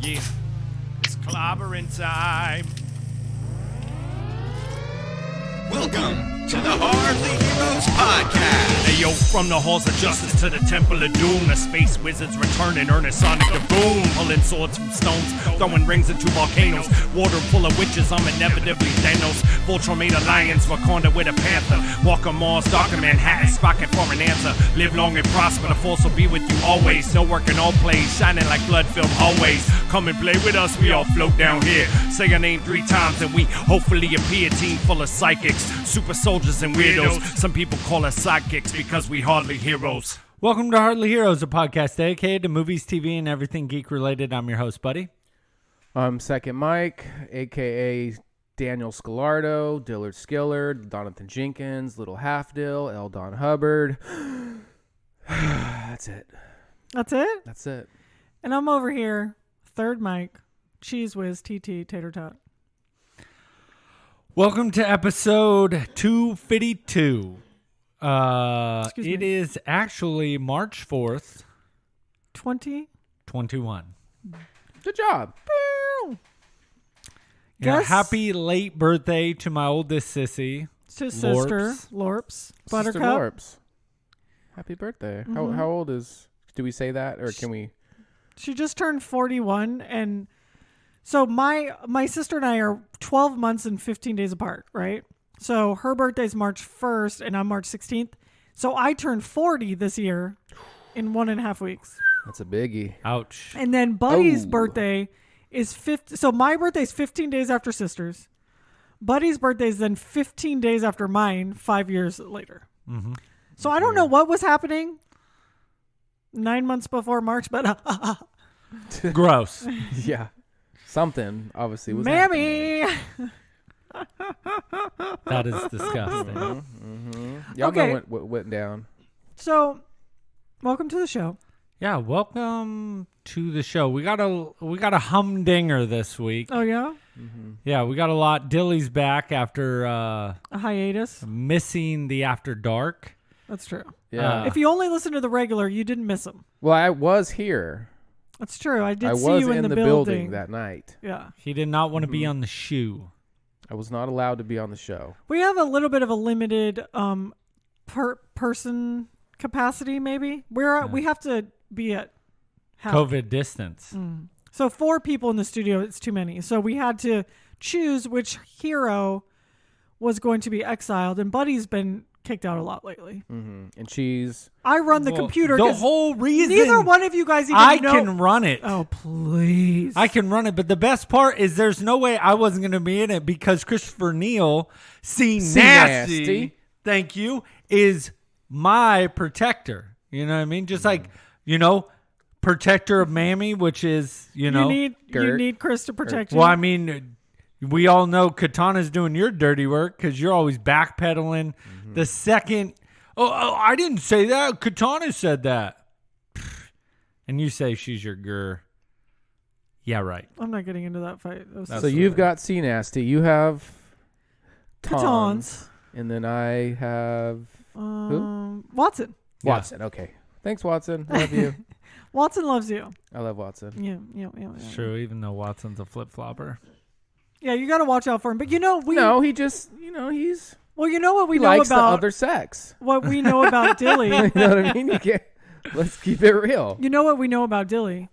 Yeah, it's clobbering time. Welcome to the Hardly Heroes Podcast. Hey yo, from the halls of justice to the temple of doom, the space wizards return and earn a sonic the boom. Pulling swords from stones, throwing rings into volcanoes. Water full of witches, I'm inevitably Thanos. Voltron made a lions, Wakanda with a panther. Walker Mars, darker Manhattan, Spocket for an answer. Live long and prosper, the force will be with you always. No work in all plays, shining like blood-filled hallways. Come and play with us, we all float down here. Say your name 3 times and we hopefully appear. Team full of psychics, super soldiers and weirdos. Some people call us sidekicks because we hardly heroes. Welcome to Hardly Heroes, a podcast dedicated to movies, TV, and everything geek-related. I'm your host, Buddy. I'm Second Mike, a.k.a. Daniel Scalardo, Dillard Skillard, Donathan Jenkins, Little Halfdill, L. Don Hubbard. That's it. That's it? That's it. And I'm over here, Third Mike, Cheese Whiz, TT, Tater Tot. Welcome to episode 252. Excuse It me. is actually March 4th, 2021. Good job. Yeah, Guess happy late birthday to my oldest sissy. to sister, Lorps, Buttercup. Sister Lorps. Happy birthday. How old is... Do we say that, or can we... She just turned 41, and so my sister and I are 12 months and 15 days apart, right? So her birthday's March 1st, and I'm March 16th. So I turned 40 this year in 1.5 weeks. That's a biggie. Ouch. And then Buddy's Oh. birthday is 50. So my birthday's 15 days after sister's. Buddy's birthday is then 15 days after mine, 5 years later. Mm-hmm. So I don't know what was happening 9 months before March, but Gross. Yeah. Something, obviously, was happening. Mammy. That is disgusting. Y'all Okay. know what went down. So, welcome to the show. Yeah, welcome to the show. We got a humdinger this week. Oh yeah, Yeah, we got a lot. Dilly's back after a hiatus. missing the After Dark. That's true. Yeah. If you only listen to the regular, you didn't miss them. Well, I was here. That's true. I did I see was you in the building that night. Yeah, He did not want to be on the shoe. I was not allowed to be on the show. we have a little bit of a limited person capacity. Maybe we have to be at half. COVID distance. So 4 people in the studio, it's too many. So we had to choose which hero was going to be exiled, and Buddy's been kicked out a lot lately. And she's... I run the Well, computer. The 'cause whole reason neither one of you guys even I know. can run it. Oh, please. I can run it, but the best part is there's no way I wasn't going to be in it because Christopher Neal, C Nasty. Nasty, thank you, is my protector. You know what I mean? Just like, protector of Mammy, which is, You Gert. need Chris to protect you. well, I mean, we all know Katana's doing your dirty work because you're always backpedaling. The second, I didn't say that. Katana said that. And you say she's your grr. Yeah, right. I'm not getting into that fight. That was So you've got C Nasty. You have... Katans. And then I have... Watson. Yeah. Watson. Okay. Thanks, Watson. I love you. Watson loves you. I love Watson. Yeah. It's true, even though Watson's a flip-flopper. Yeah, you got to watch out for him. But No, he just, he's... well, you know what we He know likes the about other sex. what we know about Dilly. You know what I mean? You can't... Let's keep it real. You know what we know about Dilly?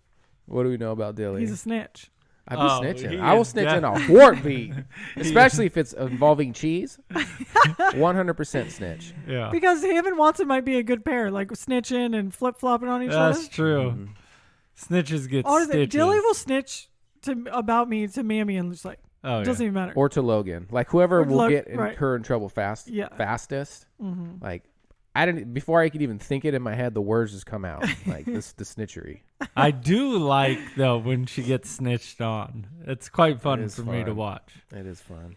What do we know about Dilly? He's a snitch. I'd Oh, be he snitching. I will is snitch in a heartbeat. Especially if it's involving cheese. 100% snitch. Yeah. Because him and Watson might be a good pair, like snitching and flip-flopping on each That's other. true. Snitches get Or stitches. Dilly will snitch about me to Mammy and just like, Oh, doesn't yeah. even matter. Or to Logan. Like whoever Or will get right. her in trouble Yeah. fastest. Mm-hmm. Like I didn't before I could even think it in my head, the words just come out. Like the snitchery. I do like, though, when she gets snitched on. It's quite fun is for me to fun. watch. It is fun.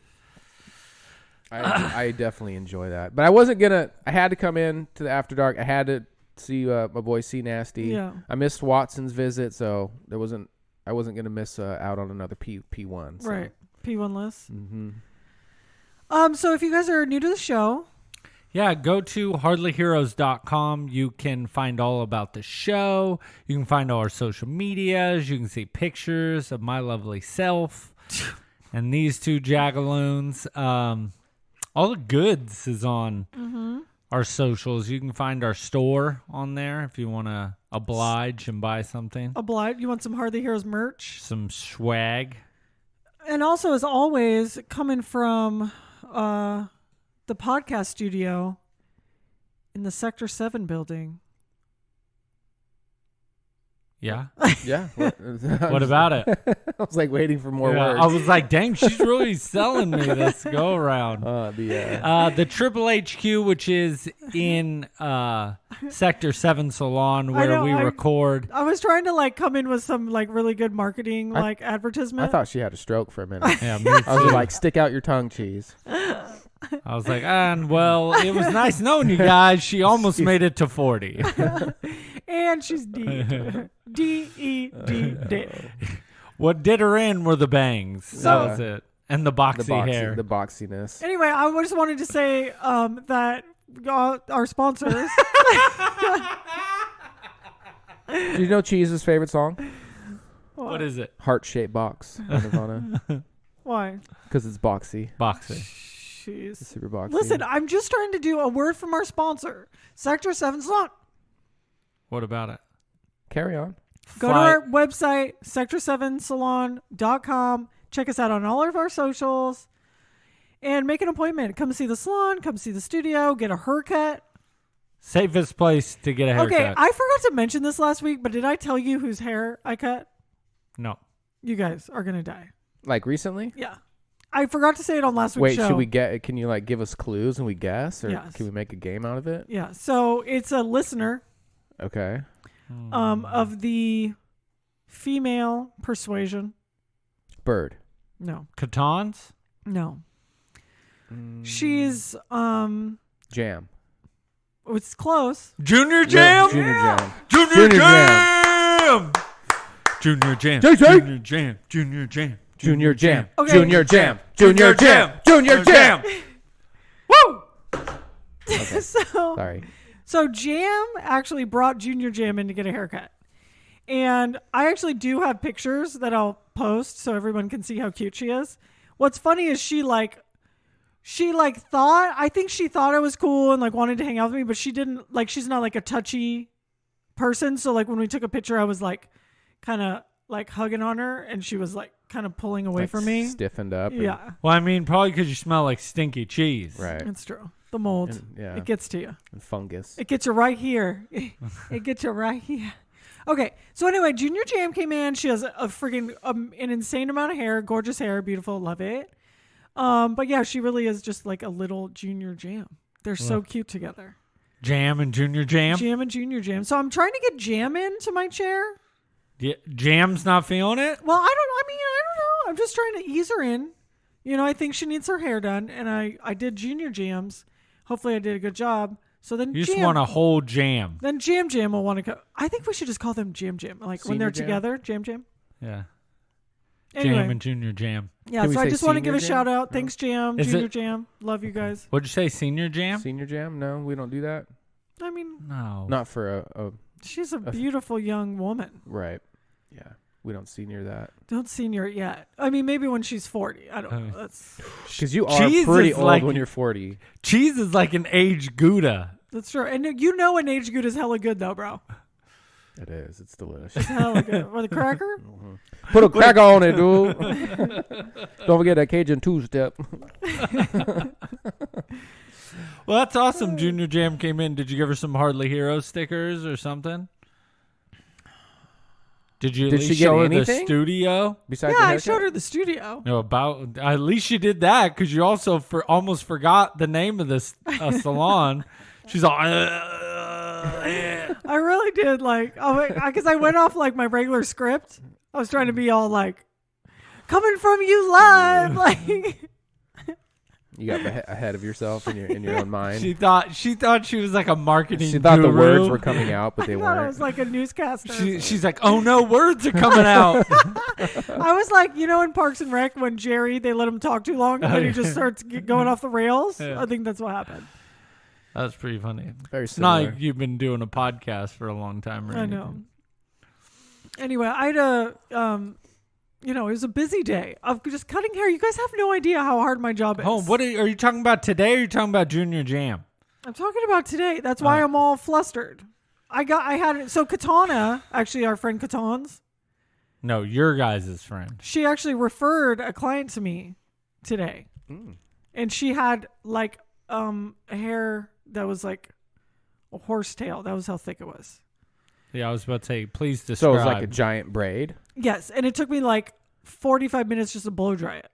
I definitely enjoy that. But I wasn't gonna I had to come in to the After Dark. I had to see my boy C Nasty. Yeah. I missed Watson's visit, so I wasn't gonna miss out on another P1. So. Right. P1 list. Mm-hmm. So if you guys are new to the show, Yeah, go to hardlyheroes.com. You can find all about the show. You can find all our social medias. You can see pictures of my lovely self and these two jagaloons. All the goods is on our socials. You can find our store on there if you want to oblige and buy something. Oblige. You want some Hardly Heroes merch? Some swag. And also, as always, coming from the podcast studio in the Sector 7 building. Yeah. Yeah. What about it? I was like waiting for more Yeah, words. I was like, dang, she's really selling me this go around. The Triple HQ, which is in Sector 7 Salon, I where know, we record. I was trying to like come in with some like really good marketing like advertisement. I thought she had a stroke for a minute. Yeah, me I was too. like, stick out your tongue, cheese. I was like, and well, it was nice knowing you guys. She almost made it to 40. And she's D-E-D. What did her in were the bangs. That was it. And the boxy hair. The boxiness. Anyway, I just wanted to say that our sponsors. Do you know Cheese's favorite song? What is it? Heart-shaped box. by Nirvana. Why? Because it's boxy. Boxy. Jeez. It's super boxy. Listen, I'm just trying to do a word from our sponsor, Sector 7 Salon. What about it? Carry on. Go to our website, sector7salon.com. Check us out on all of our socials. And make an appointment. Come see the salon. Come see the studio. Get a haircut. Safest place to get a haircut. Okay, I forgot to mention this last week, but did I tell you whose hair I cut? No. You guys are going to die. Like recently? Yeah. I forgot to say it on last week's Wait, show. should we can you like give us clues and we guess? Or Yes. can we make a game out of it? Yeah. So it's a listener Okay. of the female persuasion. Bird. No. Catons? No. She's Jam. it's close. Junior Jam? Junior Jam. Junior Jam. Jam! Junior Jam. JJ. Junior Jam. Junior Jam. Junior Jam. Okay. Junior Jam. Junior Jam. Junior Jam. Woo! Okay. So Sorry. So Jam actually brought Junior Jam in to get a haircut. And I actually do have pictures that I'll post so everyone can see how cute she is. What's funny is she thought, I think she thought I was cool and like wanted to hang out with me, but she didn't, like, she's not like a touchy person. So like when we took a picture, I was like kind of like hugging on her and she was like kind of pulling away Like from me. Stiffened up. Yeah, Well, I mean, probably because you smell like stinky cheese. Right. it's true. The mold, And, yeah. it gets to you. And fungus. It gets you right here. It gets you right here. Okay, so anyway, Junior Jam came in. She has a freaking an insane amount of hair, gorgeous hair, beautiful, love it. But yeah, she really is just like a little Junior Jam. They're so cute together. Jam and Junior Jam? Jam and Junior Jam. So I'm trying to get Jam into my chair. Yeah, Jam's not feeling it? Well, I don't know. I'm just trying to ease her in. You know, I think she needs her hair done, and I did Junior Jams. Hopefully, I did a good job. So then You just Jam, want a whole jam. Then Jam Jam will want to go. I think we should just call them Jam Jam. Like when Senior they're Jam? together, Jam Jam. Yeah. Anyway, Jam and Junior Jam. yeah, Can we so I say just want to give a Senior Jam? shout out. Thanks, Jam. Is Junior it- Jam. Love you guys. What'd you say, Senior Jam? Senior Jam? No, we don't do that. I mean, No. Not for a she's a beautiful young woman. right. Yeah. We don't senior that. Don't senior it yet. I mean, maybe when she's 40. I don't know. That's Because you are Cheese pretty is old like- when you're 40. Cheese is like an aged Gouda. that's true. And you know, an age good is hella good though, bro. It is. It's delicious. Hella good. Or the cracker. Put a cracker on it, dude. Don't forget that Cajun two-step. Well, that's awesome. Junior Jam came in. Did you give her some Hardly Heroes stickers or something? Did you at Did least she get show her the anything? studio? Besides Yeah, the I haircut? showed her the studio. No, about at least you did that because you also almost forgot the name of this salon. She's all. I really did because I went off like my regular script. I was trying to be all like, coming from you live, like. You got ahead of yourself in your own mind. She thought she was like a marketing. She thought the guru. words were coming out, but they I thought weren't. I was like a newscaster. She's like, oh no, words are coming out. I was like, you know, in Parks and Rec when Jerry they let him talk too long and then he just starts going off the rails. Yeah. I think that's what happened. That's pretty funny. Very It's not similar. like you've been doing a podcast for a long time or I anything. know. Anyway, I had a, it was a busy day of just cutting hair. You guys have no idea how hard my job is. Oh, what are you talking about today? Or are you talking about Junior Jam? I'm talking about today. That's why I'm all flustered. So Katana, actually our friend Katan's, No, your guys' friend. she actually referred a client to me today. And she had like a hair that was like a horsetail. That was how thick it was. Yeah, I was about to say, please describe. So it was like a giant braid. Yes, and it took me like 45 minutes just to blow dry it.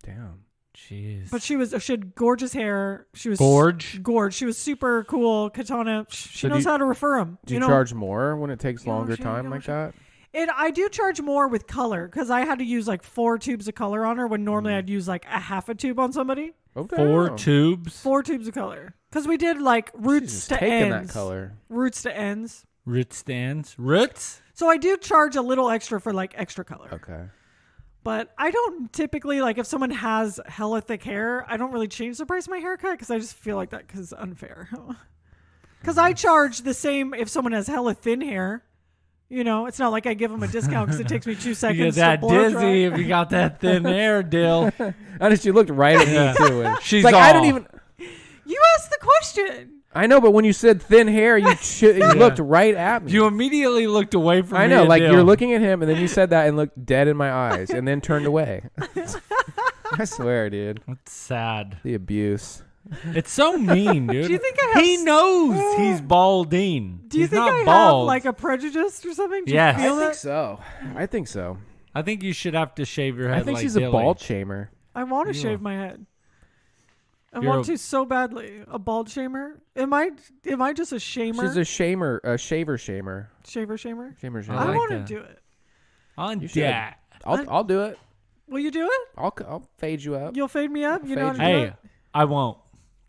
Damn. Jeez. But she had gorgeous hair. She was Gorge? Gorge. She was super cool. Katana. She So knows how to refer them. Do you charge more when it takes longer she- time like that? And I do charge more with color because I had to use like 4 tubes of color on her when normally I'd use like a half a tube on somebody. Oh, 4 damn. tubes? 4 tubes of color because we did like She's roots just to taking ends. that color. Roots to ends. Root stands? Roots? So I do charge a little extra for like extra color. Okay. But I don't typically, like if someone has hella thick hair, I don't really change the price of my haircut because I just feel like that because it's unfair. Because I charge the same if someone has hella thin hair. You know, it's not like I give them a discount because it takes me 2 You seconds get to that blow dry. dizzy if you got that thin hair, Dill. Honest, you looked right at Yeah. me too. and- She's like I don't all- even. You asked the question. I know, but when you said thin hair, you looked right at me. You immediately looked away from me. I know, and like Dill. you're looking at him, and then you said that and looked dead in my eyes, and then turned away. I swear, dude, It's sad. the abuse. It's so mean, dude. Do you think I have He knows he's balding. Do you He's think not I bald. have like a prejudice or something? Do Yes. you feel I think that? so. I think so. I think you should have to shave your head I think like she's Dilly. a bald shamer. I want to You shave are- my head. I You're want a- to so badly. A bald shamer? Am I just a shamer? She's a shamer, a shaver shamer. Shamer? Shamer I shamer. I like want to that. do it. On You should. that. I'll do it. Will you do it? I'll fade you up. You'll fade me up? You know how to fade do Hey, it? I won't.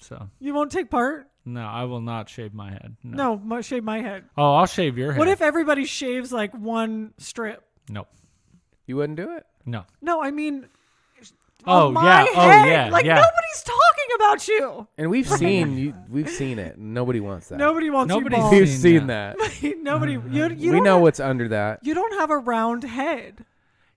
So, You won't take part? no, I will not shave my head. No, shave my head. Oh, I'll shave your head. What if everybody shaves like one strip? No. You wouldn't do it? No. No, I mean, Oh, on my yeah. Oh, head. yeah. Like yeah. nobody's talking about you. And we've seen we've seen it. Nobody wants that. Nobody wants Nobody's you bald. We've seen seen that. that. Nobody. You We don't know have, what's under that. You don't have a round head.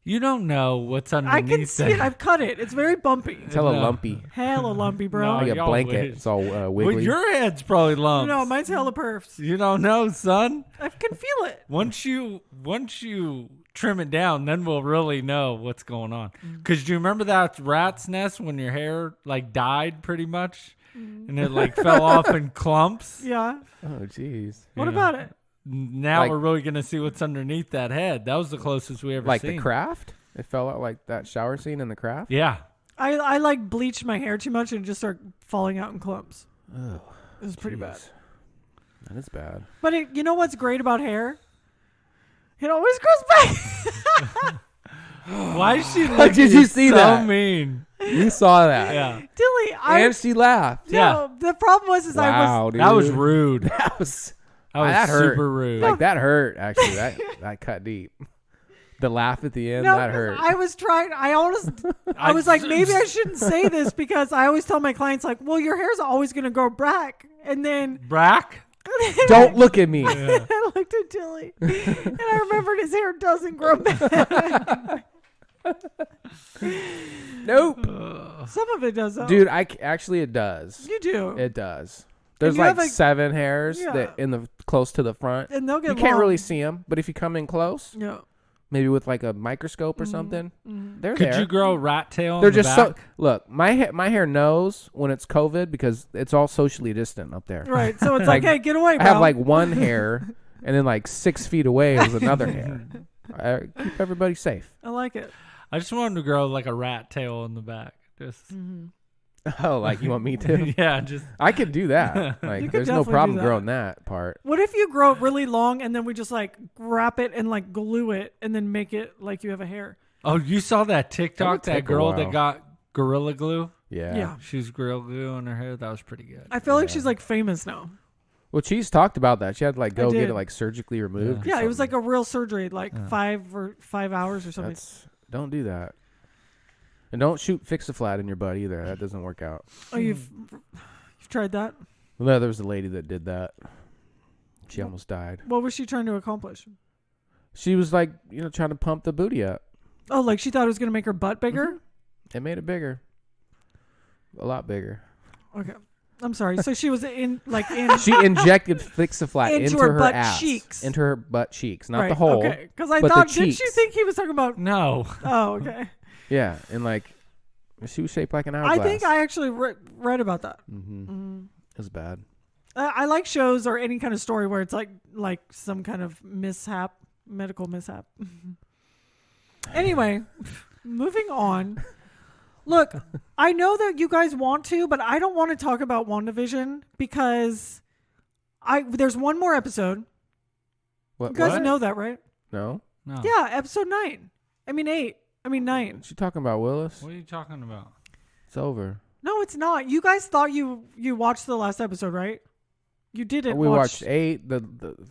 You don't know what's underneath I can see it. I've cut it. It's very bumpy. It's hella No. lumpy. Hella lumpy, bro. No, Like a y'all blanket. wish. It's all Well, wiggly. your head's probably lumps. No, mine's hella perfs. You don't know, son. I can feel it. Once you trim it down, then we'll really know what's going on. Because do you remember that rat's nest when your hair like died pretty much, and it like fell off in clumps? Yeah. Oh, jeez. What Yeah. about it? Now Like- we're really gonna see what's underneath that head. That was the closest we ever Like seen. The Craft? It fell out like that shower scene in The Craft? Yeah. I like bleached my hair too much and it just started falling out in clumps. Oh, It was pretty bad. that is bad. But you know what's great about hair? It always grows back. Why is she How looking did you see so that? mean? You saw that. Yeah. Dilly, And she laughed. no, the problem was I Wow, was dude. That was rude. That was That was that hurt. super rude. like that hurt actually. That cut deep. The laugh at the end, no, that hurt. I was trying. I was like, maybe I shouldn't say this because I always tell my clients like, well, your hair's always gonna grow back, and then Brack? Don't look at me. I looked at Dilly, and I remembered his hair doesn't grow back. Nope. Some of it does, though. Dude, actually it does. You do, It does. There's you like have a- 7 hairs Yeah. that in the close to the front. and they'll get. You can't long. really see them, but if you come in close, Yeah. maybe with like a microscope or something, they're Could there. you grow a rat tail They're on the just back? so. Look, my hair knows when it's COVID because it's all socially distant up there. Right. So it's like, hey, get away, bro. I have like one hair, and then like 6 feet away is another hair. I keep everybody safe. I like it. I just wanted to grow like a rat tail in the back. Just Oh, like you want me to? yeah, just I could do that. You Like, could there's no definitely do problem that. growing that part. What if you grow it really long and then we just like wrap it and like glue it and then make it like you have a hair? Oh, you saw that TikTok, that take a girl while. that got Gorilla Glue? Yeah. Yeah. She was Gorilla Glue on her hair. That was pretty good. I feel like she's like famous now. Well, she's talked about that. She had to like go get did. it like surgically removed. or Yeah, it was like something. a real surgery, like 5 hours or something. Don't do that. And don't shoot fix-a-flat in your butt either. That doesn't work out. Oh, you've tried that? Well, there was a lady that did that. She almost died. What was she trying to accomplish? She was like, trying to pump the booty up. Oh, like she thought it was going to make her butt bigger? It made it bigger. A lot bigger. Okay. I'm sorry. So she was in. She injected Fix-A-Flat into her butt ass. cheeks. Into her butt cheeks. Not right, the hole. Okay. Because I but the thought, did you cheeks. think he was talking about. No. Oh, okay. Yeah. And she was shaped like an hourglass. I think I actually read about that. It was bad. I like shows or any kind of story where it's like some kind of medical mishap. Anyway, moving on. Look, I know that you guys want to, but I don't want to talk about WandaVision because there's one more episode. What? You guys know that, right? No. Yeah, episode 9. I mean 8. I mean 9. She talking about Willis? What are you talking about? It's over. No, it's not. You guys thought you watched the last episode, right? You didn't. We watched 8, the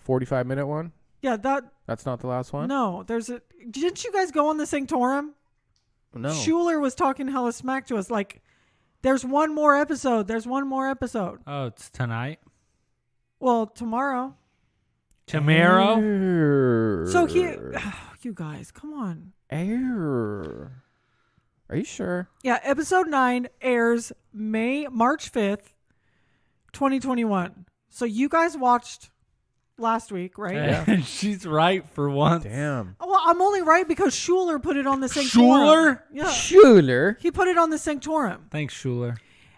45-minute one. Yeah, That's not the last one. No, didn't you guys go on the Sanctorum? No. Schuler was talking hella smack to us. Like, there's one more episode. Oh, it's tonight. Well, tomorrow. Tomorrow. So you guys, come on. Are you sure? Yeah, episode 9 airs March 5th, 2021. So you guys watched last week, right? Yeah. She's right for once. Damn. Well, I'm only right because Schuler put it on the Sanctorum. Schuler? Yeah. Schuler. He put it on the Sanctorum. Thanks, Schuler.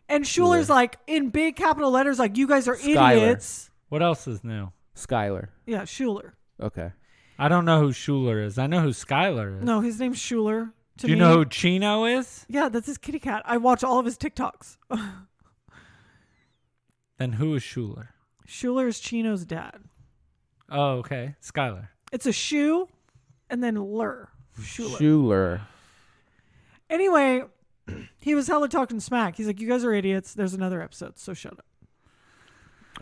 And Schuler's like, in big capital letters, like, you guys are Skylar. idiots. What else is new? Skylar. Yeah, Schuler. Okay. I don't know who Schuler is. I know who Skylar is. No, his name's Schuler. Do you know who Chino is? Yeah, that's his kitty cat. I watch all of his TikToks. Then who is Schuler? Schuler is Chino's dad. Oh, okay. Skylar. It's a shoe and then lur. Schuler. Schuler. Anyway, he was hella talking smack. He's like, you guys are idiots. There's another episode, so shut up.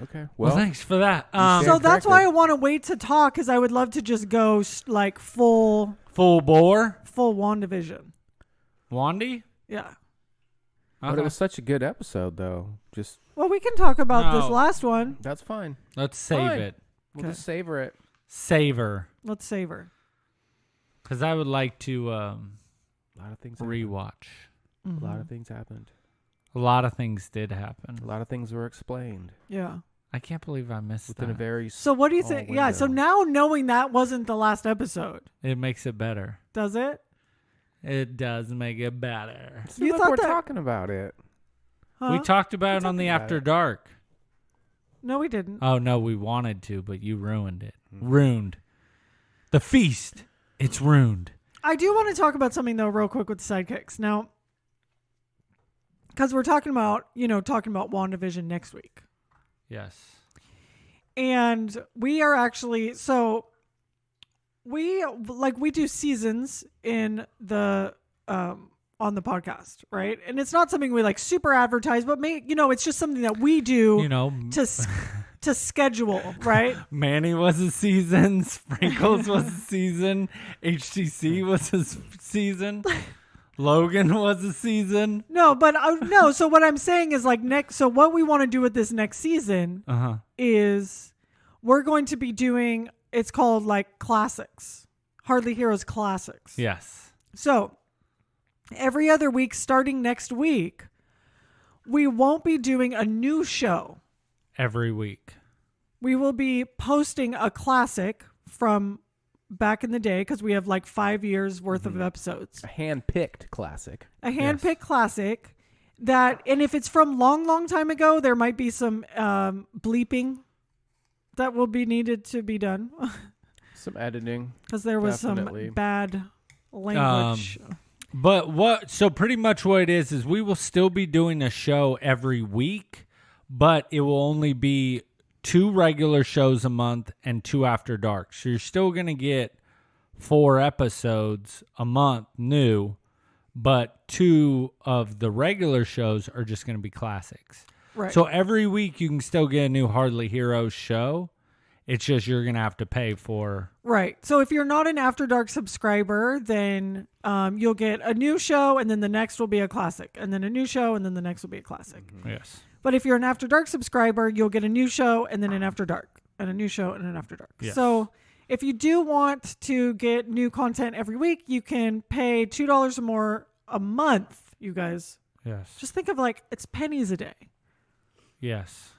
Okay. Well, thanks for that. So that's why I want to wait to talk because I would love to just go like full bore? Full WandaVision. Wandy? Yeah. But it was such a good episode, though. Just Well, we can talk about this No. last one. that's fine. Let's save Fine. it. We'll Okay. just savor it. Savor. Let's savor. Because I would like to A lot of things. rewatch. A lot of things happened. A lot of things did happen. A lot of things were explained Yeah. I can't believe I missed within that. a very. So what do you small think? Yeah. So window. now knowing that wasn't the last episode, It makes it better. does it? It does make it better. See, You look, thought we're that- talking about it. Huh? We talked about it on the about After it. Dark. No, we didn't. Oh, no, we wanted to, but you ruined it. Ruined. The feast. It's ruined. I do want to talk about something though, real quick with the sidekicks. Now, because we're talking about WandaVision next week. Yes. And we are actually we do seasons in the on the podcast, right? And it's not something we like super advertise, but it's just something that we do to schedule, right? Manny was a season. Sprinkles was a season. HTC was a season. Logan was a season. No, but no. So what I'm saying is so what we want to do with this next season is we're going to be doing, it's called like classics, Hardly Heroes classics. Yes. So every other week, starting next week, we won't be doing a new show. Every week. We will be posting a classic from back in the day because we have like 5 years worth of episodes. A hand-picked classic. A hand-picked classic that, and if it's from long time ago, there might be some bleeping that will be needed to be done Some editing. because there was Definitely. some bad language. So pretty much what it is we will still be doing a show every week, but it will only be 2 regular shows a month and 2 After Dark. So you're still going to get 4 episodes a month new, but 2 of the regular shows are just going to be classics. Right. So every week you can still get a new Hardly Heroes show. It's just you're going to have to pay for. Right. So if you're not an After Dark subscriber, then you'll get a new show, and then the next will be a classic, and then a new show, and then the next will be a classic. Yes. But if you're an After Dark subscriber, you'll get a new show and then an After Dark and a new show and an After Dark. Yes. So if you do want to get new content every week, you can pay $2 or more a month, you guys. Yes. Just think of it's pennies a day. Yes.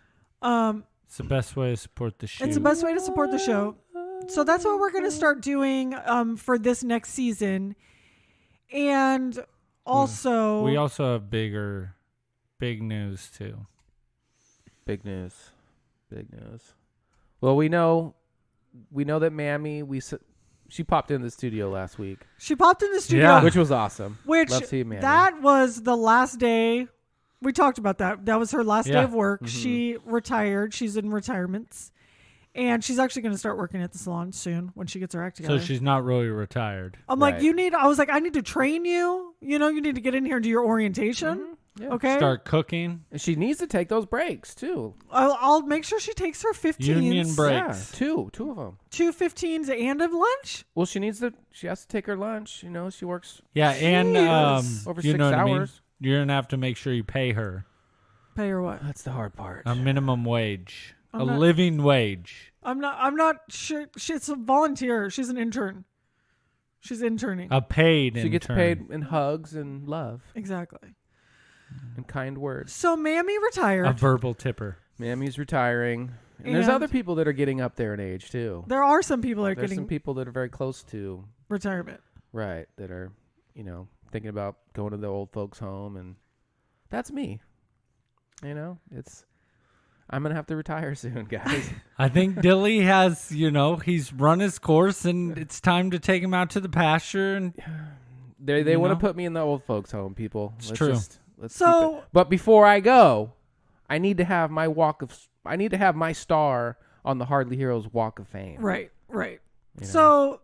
It's the best way to support the show. It's the best way to support the show. So that's what we're going to start doing for this next season. And also... We also have big news, too. Big news. Well, we know that Mammy, she popped in the studio last week. She popped in the studio. Yeah. Which was awesome. Which, Love seeing Mammy. that was the last day. We talked about that. That was her last day of work. She retired. She's in retirements. And she's actually going to start working at the salon soon when she gets her act together. So she's not really retired. I'm Right. like, I need to train you. You need to get in here and do your orientation. Yeah. Okay. Start cooking. And she needs to take those breaks, too. I'll make sure she takes her 15s. Union breaks. Yeah, two of them. 2 15s and a lunch. Well, she has to take her lunch. She works Yeah, and over you 6 know what I mean? hours. You're going to have to make sure you pay her Pay her what? That's the hard part. a minimum wage, I'm not- living wage, I'm not sure. She's a volunteer. She's an intern. She's interning. a paid She gets intern. paid in hugs and love Exactly. and kind words. So Mammy retired. a verbal tipper. Mammy's retiring. And there's And- other people that are getting up there in age, too. There are some people that are There's getting some people that are very close to, retirement. right, that are, thinking about going to the old folks' home. And that's me. I'm going to have to retire soon, guys. I think Dilly has, he's run his course, and it's time to take him out to the pasture. And They You want to know? put me in the old folks' home, people. It's true. Let's So- keep it. But before I go, I need to have I need to have my star on the Hardly Heroes Walk of Fame. Right. You So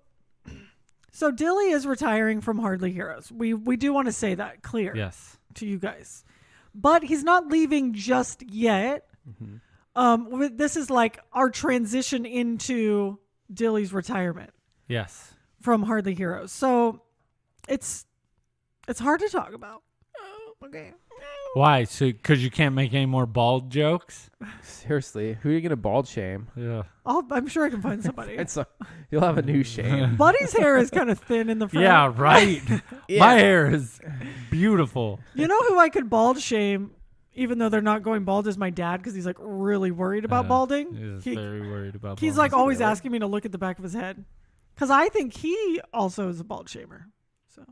Dilly is retiring from Hardly Heroes. We do want to say that clear yes, to you guys. But he's not leaving just yet. This is like our transition into Dilly's retirement yes. from Hardly Heroes. So it's hard to talk about. Okay. Why? So because you can't make any more bald jokes? Seriously, who are you going to bald shame? Yeah. I'm sure I can find somebody. You'll have a new shame. Buddy's hair is kind of thin in the front. Yeah, right. Yeah. My hair is beautiful. You know who I could bald shame, even though they're not going bald, is my dad, because he's like really worried about balding. He's very worried about He's balding. like always asking me to look at the back of his head, because I think he also is a bald shamer. So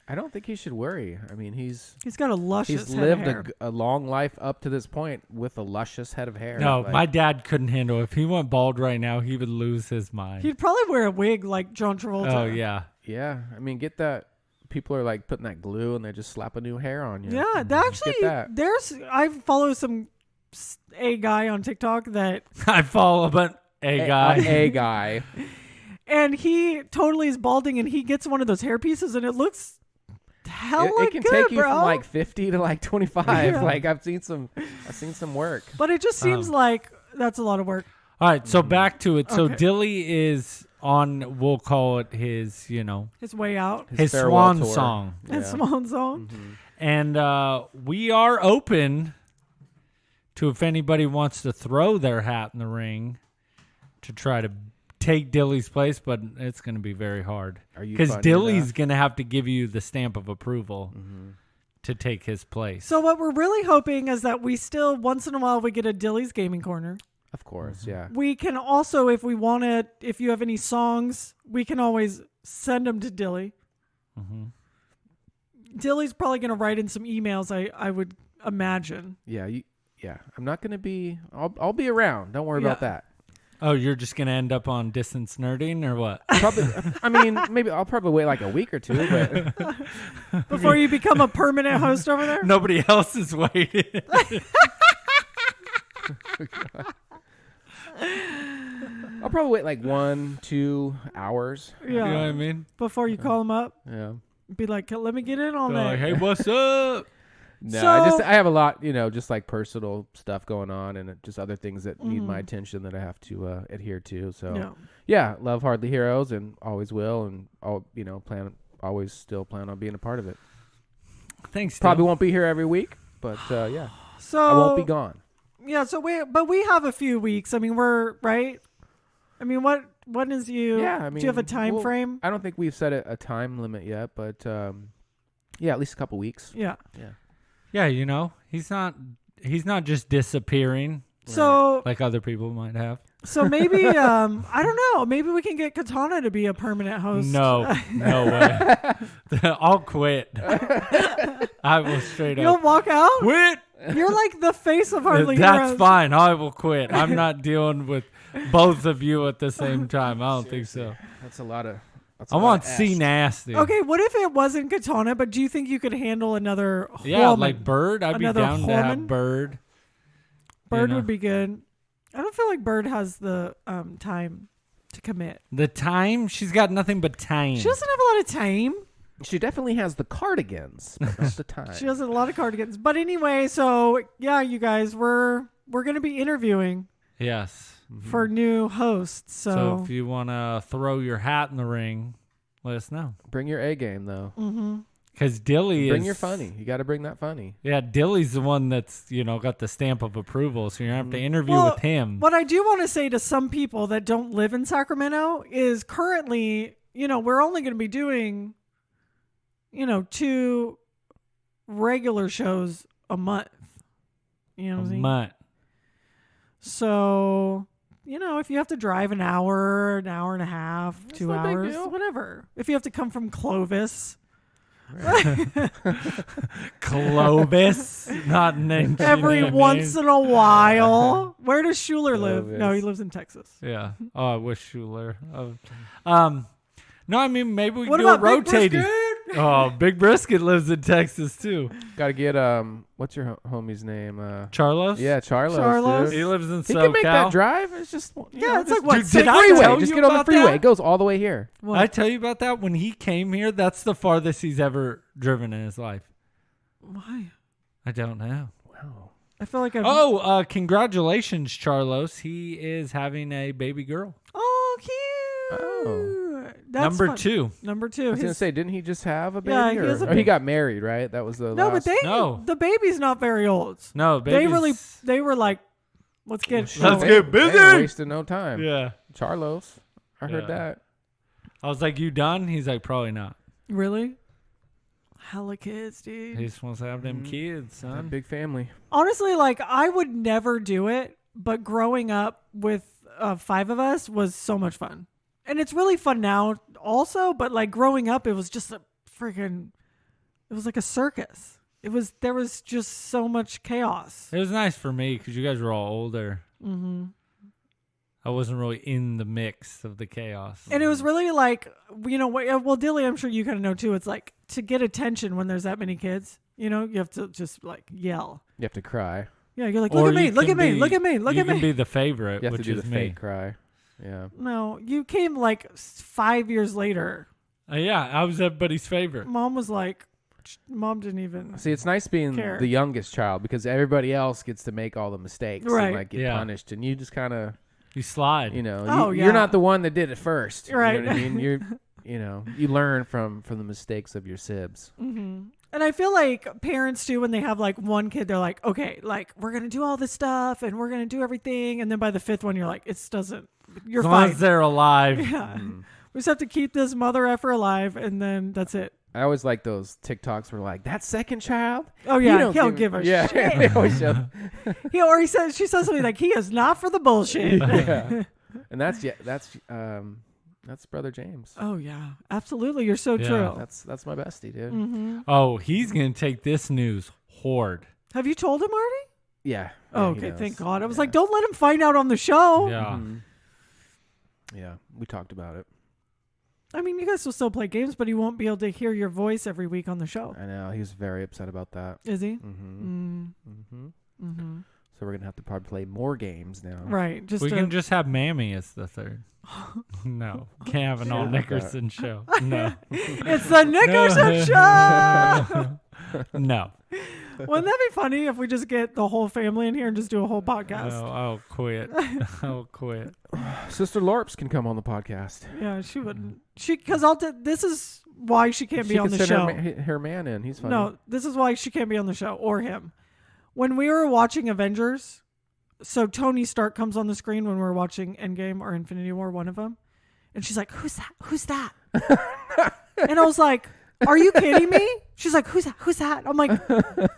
I don't think he should worry. I mean, he's got a luscious he's head lived of hair. a long life up to this point with a luscious head of hair. No, Like, my dad couldn't handle it. If he went bald right now, he would lose his mind. He'd probably wear a wig like John Travolta. Oh, yeah. yeah. I mean, get that. People are like putting that glue and they just slap a new hair on you. Yeah, that actually, that. I follow a guy on TikTok that, I follow, but a guy. A guy. and he totally is balding, and he gets one of those hair pieces, and it looks hella It can good, take you bro. from like 50 to like 25. Yeah. Like I've seen some work. But it just seems like that's a lot of work. All right, so back to it. So Okay. Dilly is on, we'll call it his, His way out. his farewell swan tour. song. And Swan Song. And we are open to if anybody wants to throw their hat in the ring to try to take Dilly's place, but it's going to be very hard. Are you Because funny Dilly's enough? going to have to give you the stamp of approval to take his place. So what we're really hoping is that we still, once in a while, we get a Dilly's Gaming Corner. Of course, yeah. We can also, if we want to, if you have any songs, we can always send them to Dilly. Dilly's probably going to write in some emails, I would imagine. Yeah, I'm not going to be I'll be around. Don't worry about Yeah. that. Oh, you're just going to end up on distance nerding or what? Probably I mean, maybe I'll probably wait like a week or two, but Before you become a permanent host over there? Nobody else is waiting. I'll probably wait like 1-2 hours. Yeah. You know what I mean? Before you call them up, Yeah. be like, let me get in on They're that. like, hey, what's up? No, So- I have a lot, just like personal stuff going on and just other things that need my attention that I have to adhere to. So Yeah. yeah, love Hardly Heroes and always will, and I'll still plan on being a part of it. Thanks, Probably Dill. won't be here every week, but yeah. So I won't be gone. Yeah, so we have a few weeks. I mean, we're right. I mean, when is you? Yeah, I mean, do you have a time frame? I don't think we've set a time limit yet, but yeah, at least a couple weeks. Yeah. Yeah, you know, he's not just disappearing So like other people might have. So maybe I don't know. Maybe we can get Katana to be a permanent host. No way. I'll quit. I will straight You'll up walk out. quit. You're like the face of Hardly That's Heroes. fine. I will quit. I'm not dealing with both of you at the same time. I don't think so. That's a lot of. I want C nasty. Okay, what if it wasn't Katana? But do you think you could handle another? Yeah, woman? like Bird. I'd Another be down to woman? have Bird. Bird you know. would be good. I don't feel like Bird has the time to commit. The time? She's got nothing but time. She doesn't have a lot of time. She definitely has the cardigans, but not the time. She has a lot of cardigans. But anyway, so yeah, you guys, we're gonna be interviewing Yes. for new hosts. So if you want to throw your hat in the ring, let us know. Bring your A game though. Because Dilly Bring is... your funny. You got to bring that funny. Yeah, Dilly's the one that's, got the stamp of approval, so you're going to have to interview Well, with him. what I do want to say to some people that don't live in Sacramento is currently, we're only going to be doing, 2 regular shows a month. You know what I'm saying? Month. So, if you have to drive an hour and a half, 2 no big hours, deal. whatever. If you have to come from Clovis Clovis, not named every once in a while. Where does Schuler live? Clovis. No, he lives in Texas. Yeah. Oh, I wish Schuler. No, I mean, maybe we can What do it about Big rotating. Brisket? Oh, Big Brisket lives in Texas, too. Got to get what's your homie's name? Charlos? Yeah, Charlos. Charlos. Dude. He lives in He SoCal. can make that drive. It's just Yeah, it's just like what? Dude, six did I hours? tell freeway. you Just get on the about freeway. that? It goes all the way here. What? I tell you about that? When he came here, that's the farthest he's ever driven in his life. Why? I don't know. Wow. I feel like Congratulations, Charlos. He is having a baby girl. Oh, cute. Oh. That's Number fun. 2. Number 2. I was gonna His- say, didn't he just have a baby? Yeah, he has a he baby. got married, right? That was the no, last. but No. the baby's not very old. No, baby's... They were like, let's get Let's showing. get busy. They ain't wasting no time. Yeah. Charlos. I heard Yeah. that. I was like, you done? He's like, probably not. Really? Hella kids, dude. He just wants to have them kids, That son. big family. Honestly, like I would never do it, but growing up with 5 of us was so much fun. And it's really fun now also, but like growing up it was just it was like a circus. There was just so much chaos. It was nice for me because you guys were all older. Mm-hmm. I wasn't really in the mix of the chaos. And it was really like, well, Dilly, I'm sure you kind of know too. It's like to get attention when there's that many kids, you have to just like yell. You have to cry. Yeah, you're like, Or look at me, you look can at me, be- look at me, look you at can me. be the favorite, You have which to do is the me. fake cry. Yeah. No, you came like 5 years later. Yeah, I was everybody's favorite. Mom was like, Mom didn't even. See, it's nice being Care. the youngest child because everybody else gets to make all the mistakes Right. and like get Yeah. punished, and you just kind of, You slide. Oh, you're yeah. not the one that did it first. Right. You know what I mean? You learn from the mistakes of your sibs. And I feel like parents too, when they have like one kid, they're like, okay, like we're gonna do all this stuff and we're gonna do everything, and then by the 5th one, you're like, it doesn't. You're As long fine. as they're alive. Yeah. We just have to keep this mother effer alive, and then that's it. I always like those TikToks where like that second child. Oh He yeah, don't he'll give a yeah, shit. they always show. She says something like, he is not for the bullshit. Yeah. And that's Brother James. Oh yeah, absolutely. You're so Yeah. true. That's my bestie, dude. Oh, he's going to take this news hard. Have you told him already? Yeah. Oh, Yeah, he okay, knows. thank God. I was Yeah. like, don't let him find out on the show. Yeah. Yeah, we talked about it. I mean, you guys will still play games, but he won't be able to hear your voice every week on the show. I know he was very upset about that. Is he? So we're gonna have to probably play more games now. Right. Just We to- can just have Mammy as the third. No. Can't have an all Nickerson show. No. It's the Nickerson Show. No. Wouldn't that be funny if we just get the whole family in here and just do a whole podcast? No, I'll quit. I'll quit. Sister Lorps can come on the podcast. Yeah, she wouldn't. Because this is why she can't She be on could the send show. her man in. He's funny. No, this is why she can't be on the show or him. when we were watching Avengers, so Tony Stark comes on the screen when we were watching Endgame or Infinity War, one of them. And she's like, who's that? Who's that? And I was like, are you kidding me? She's like, who's that? Who's that? I'm like,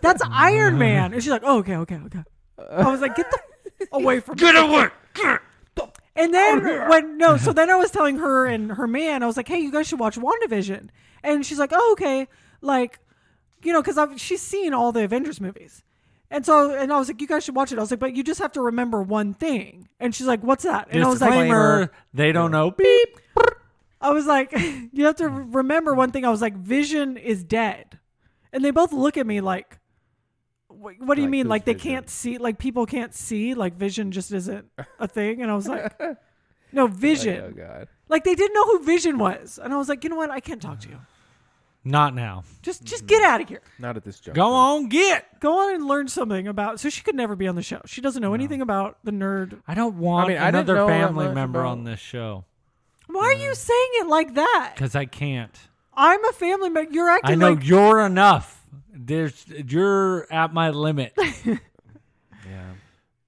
that's Iron Man. And she's like, oh, okay. I was like, get the away from me. Get away. And then so then I was telling her and her man, I was like, hey, you guys should watch WandaVision. And she's like, oh, okay. Like, because she's seen all the Avengers movies. And I was like, you guys should watch it. I was like, but you just have to remember one thing. And she's like, what's that? And I was like, Disclaimer, they don't know. Beep. I was like, you have to remember one thing. I was like, Vision is dead. And they both look at me like, what do you mean? Like they can't see, like people can't see, like Vision just isn't a thing. And I was like, no, Vision. Oh, God. Like they didn't know who Vision was. And I was like, you know what? I can't talk to you. Not now. Just get out of here. Not at this juncture. Go on, Go on and learn something about. So she could never be on the show. She doesn't know anything about the nerd. I don't want I didn't another know that family much member about- on this show. Why are you saying it like that? Because I can't. I'm a family member. You're acting I know like you're enough. You're at my limit. Yeah.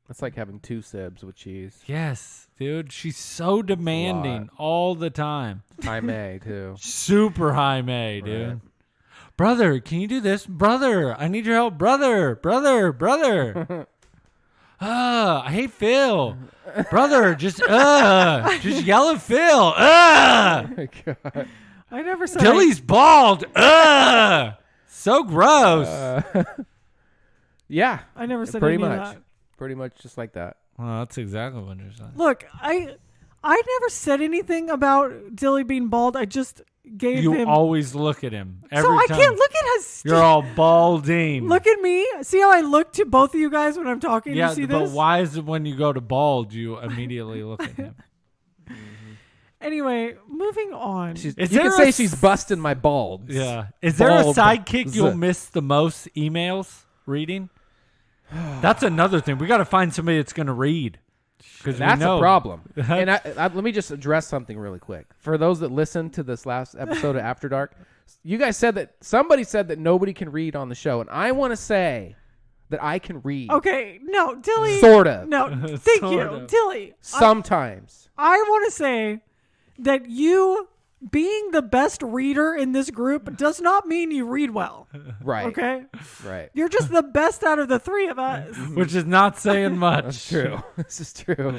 It's like having 2 sibs with cheese. Yes, dude. She's so demanding all the time. High May, too. Super high May, dude. Right. Brother, can you do this? Brother, I need your help. Brother. I hate Phil. Brother, just yell at Phil. Oh, my God. I never said Dilly's bald. So gross. Yeah. I never said Pretty any of much. that. Pretty much just like that. Well, that's exactly what you're saying. Look, I never said anything about Dilly being bald. I just gave You him. always look at him every so I time. can't look at us. You're all balding. Look at me. See how I look to both of you guys when I'm talking? Yeah, You see but this? why is it when you go to bald, you immediately look at him? Anyway, moving on. Is you there can a say s- she's busting my balls. Yeah. Is there a Bald. sidekick you'll miss the most emails reading? That's another thing. We got to find somebody that's going to read. Because That's we know. a problem. And let me just address something really quick. For those that listened to this last episode of After Dark, you guys said that somebody said that nobody can read on the show. And I want to say that I can read. Okay, no, Dilly. Sort of. No, thank Sort you, of. Dilly. Sometimes. I want to say that you being the best reader in this group does not mean you read well. Right. Okay? Right. You're just the best out of the three of us. Which is not saying much. That's true. This is true.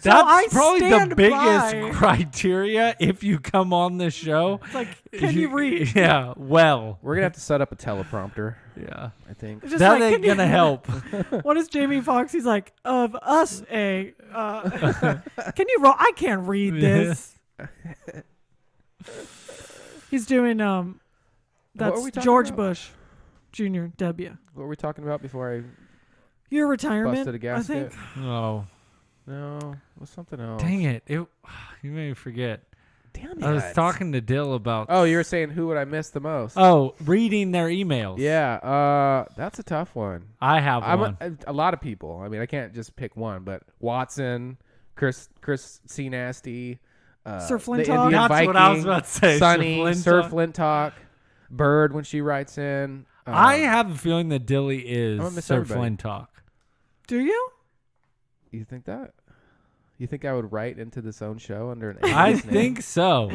So I That's probably the stand biggest by- criteria if you come on this show. It's like, can you read? Yeah, well. We're going to have to set up a teleprompter, Yeah. I think. It's just That like, ain't can you- going to help. What is Jamie Foxx? He's like, of us a. Can you roll? I can't read this. He's doing What that's were we talking George about? Bush Jr. W. What were we talking about before I Your retirement. busted a I gasket? think. Oh, No, it was something else. dang it. You made me forget. Damn it. I was talking to Dill about Oh, you were saying who would I miss the most? reading their emails. Yeah, that's a tough one. I have one. A lot of people. I mean, I can't just pick one, but Watson, Chris C. Nasty, Sir the Flintock. Indian That's what I was Viking, about to say, Sir Sunny, Sir Flintock. Flintock, Bird when she writes in. I have a feeling that Dilly I'm gonna is miss Sir everybody. Flintock. Do you? You think that? You think I would write into this own show under an I alias name? think so.